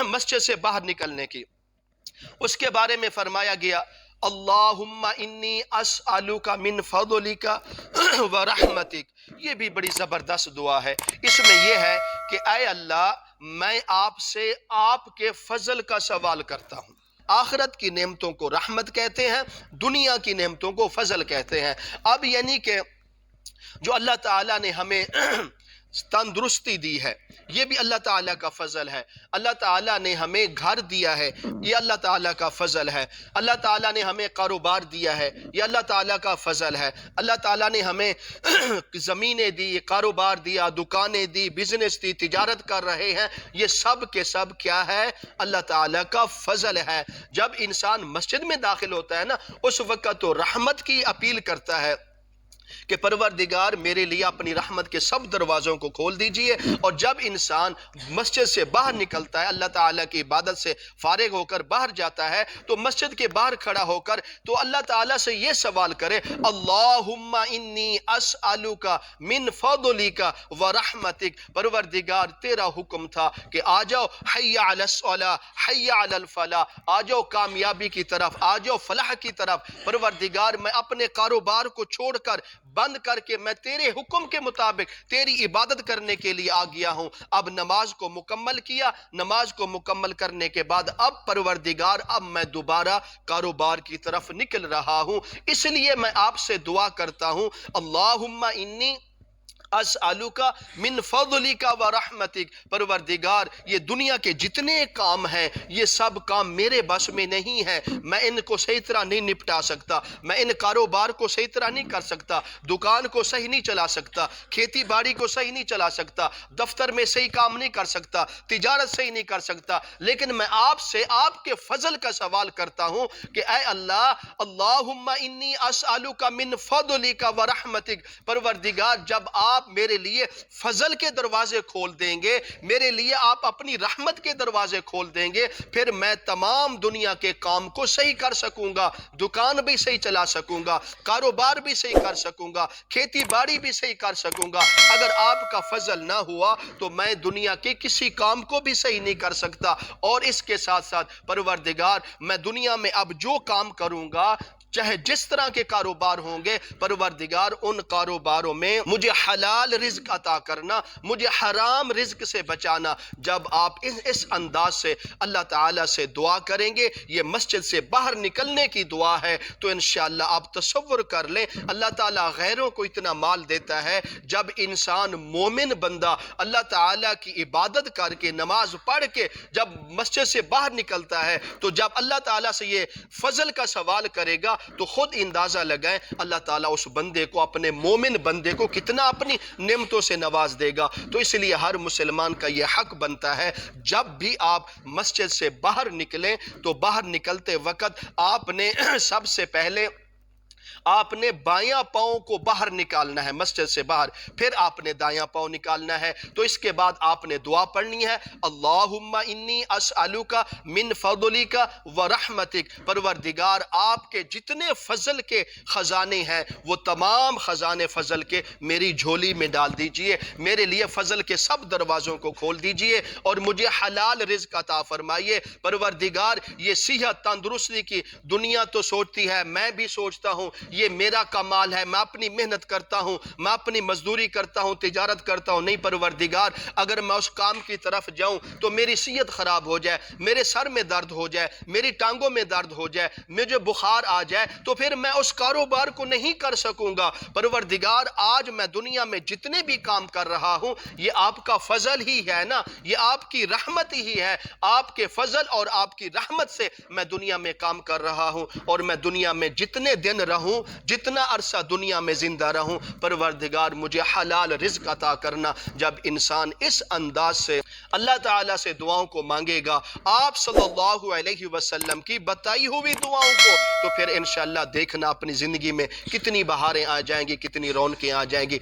مسجد سے باہر نکلنے کی، اس کے بارے میں فرمایا گیا اللہم انی اسألک من فضلک ورحمتک۔ یہ بھی بڑی زبردست دعا ہے۔ اس میں یہ ہے کہ اے اللہ میں آپ سے آپ کے فضل کا سوال کرتا ہوں۔ آخرت کی نعمتوں کو رحمت کہتے ہیں، دنیا کی نعمتوں کو فضل کہتے ہیں۔ اب یعنی کہ جو اللہ تعالیٰ نے ہمیں تندرستی دی ہے، یہ بھی اللہ تعالیٰ کا فضل ہے۔ اللہ تعالیٰ نے ہمیں گھر دیا ہے، یہ اللہ تعالیٰ کا فضل ہے۔ اللہ تعالیٰ نے ہمیں کاروبار دیا ہے، یہ اللہ تعالیٰ کا فضل ہے۔ اللہ تعالیٰ نے ہمیں زمینیں دی، کاروبار دیا، دکانیں دی، بزنس دی، تجارت کر رہے ہیں، یہ سب کے سب کیا ہے؟ اللہ تعالیٰ کا فضل ہے۔ جب انسان مسجد میں داخل ہوتا ہے نا، اس وقت تو رحمت کی اپیل کرتا ہے کہ پروردگار میرے لیے اپنی رحمت کے سب دروازوں کو کھول دیجئے۔ اور جب انسان مسجد سے باہر نکلتا ہے، اللہ تعالیٰ کی عبادت سے فارغ ہو کر باہر جاتا ہے، تو مسجد کے باہر کھڑا ہو کر تو اللہ تعالیٰ سے یہ سوال کرے اللہم انی اسألک من فضلک ورحمتک۔ پروردگار تیرا حکم تھا کہ آ جاؤ حی علی الصلاۃ حی علی الفلاح، آ جاؤ کامیابی کی طرف، آ جاؤ فلاح کی طرف۔ پروردگار میں اپنے کاروبار کو چھوڑ کر بند کر کے میں تیرے حکم کے مطابق تیری عبادت کرنے کے لیے آ گیا ہوں۔ اب نماز کو مکمل کیا، نماز کو مکمل کرنے کے بعد اب پروردگار اب میں دوبارہ کاروبار کی طرف نکل رہا ہوں، اس لیے میں آپ سے دعا کرتا ہوں اللہم انی اسألک من فضلک ورحمتک۔ پروردگار یہ دنیا کے جتنے کام ہیں یہ سب کام میرے بس میں نہیں ہے، میں ان کو صحیح طرح نہیں نپٹا سکتا، میں ان کاروبار کو صحیح طرح نہیں کر سکتا، دکان کو صحیح نہیں چلا سکتا، کھیتی باڑی کو صحیح نہیں چلا سکتا، دفتر میں صحیح کام نہیں کر سکتا، تجارت صحیح نہیں کر سکتا، لیکن میں آپ سے آپ کے فضل کا سوال کرتا ہوں کہ اے اللہ اللہم انی اسألک من فضلک ورحمتک۔ پروردگار جب آپ میرے لیے فضل کے دروازے کھول دیں گے، میرے لیے آپ اپنی رحمت کے دروازے کھول دیں گے، پھر میں تمام دنیا کے کام کو صحیح کر سکوں گا، دکان بھی صحیح چلا سکوں گا، کاروبار بھی صحیح کر سکوں گا، کھیتی باڑی بھی صحیح کر سکوں گا۔ اگر آپ کا فضل نہ ہوا تو میں دنیا کے کسی کام کو بھی صحیح نہیں کر سکتا۔ اور اس کے ساتھ ساتھ پروردگار میں دنیا میں اب جو کام کروں گا، چاہے جس طرح کے کاروبار ہوں گے، پروردگار ان کاروباروں میں مجھے حلال رزق عطا کرنا، مجھے حرام رزق سے بچانا۔ جب آپ اس انداز سے اللہ تعالیٰ سے دعا کریں گے، یہ مسجد سے باہر نکلنے کی دعا ہے، تو انشاءاللہ آپ تصور کر لیں اللہ تعالیٰ غیروں کو اتنا مال دیتا ہے۔ جب انسان مومن بندہ اللہ تعالیٰ کی عبادت کر کے نماز پڑھ کے جب مسجد سے باہر نکلتا ہے، تو جب اللہ تعالیٰ سے یہ فضل کا سوال کرے گا تو خود اندازہ لگائیں اللہ تعالیٰ اس بندے کو، اپنے مومن بندے کو کتنا اپنی نعمتوں سے نواز دے گا۔ تو اس لیے ہر مسلمان کا یہ حق بنتا ہے جب بھی آپ مسجد سے باہر نکلیں تو باہر نکلتے وقت آپ نے سب سے پہلے آپ نے بایاں پاؤں کو باہر نکالنا ہے مسجد سے باہر، پھر آپ نے دایاں پاؤں نکالنا ہے۔ تو اس کے بعد آپ نے دعا پڑھنی ہے اللہم انی اسألک من فضلک ورحمتک۔ پروردگار آپ کے جتنے فضل کے خزانے ہیں وہ تمام خزانے فضل کے میری جھولی میں ڈال دیجئے، میرے لیے فضل کے سب دروازوں کو کھول دیجئے اور مجھے حلال رزق عطا فرمائیے۔ پروردگار یہ صحت تندرستی کی دنیا تو سوچتی ہے، میں بھی سوچتا ہوں یہ میرا کمال ہے، میں اپنی محنت کرتا ہوں، میں اپنی مزدوری کرتا ہوں، تجارت کرتا ہوں۔ نہیں پروردگار، اگر میں اس کام کی طرف جاؤں تو میری صحت خراب ہو جائے، میرے سر میں درد ہو جائے، میری ٹانگوں میں درد ہو جائے، مجھے بخار آ جائے، تو پھر میں اس کاروبار کو نہیں کر سکوں گا۔ پروردگار آج میں دنیا میں جتنے بھی کام کر رہا ہوں یہ آپ کا فضل ہی ہے نا، یہ آپ کی رحمت ہی ہے۔ آپ کے فضل اور آپ کی رحمت سے میں دنیا میں کام کر رہا ہوں، اور میں دنیا میں جتنے دن رہوں، جتنا عرصہ دنیا میں زندہ رہوں، پروردگار مجھے حلال رزق عطا کرنا۔ جب انسان اس انداز سے اللہ تعالیٰ سے دعاؤں کو مانگے گا، آپ صلی اللہ علیہ وسلم کی بتائی ہوئی دعاؤں کو، تو پھر انشاءاللہ دیکھنا اپنی زندگی میں کتنی بہاریں آ جائیں گی، کتنی رونقیں آ جائیں گی۔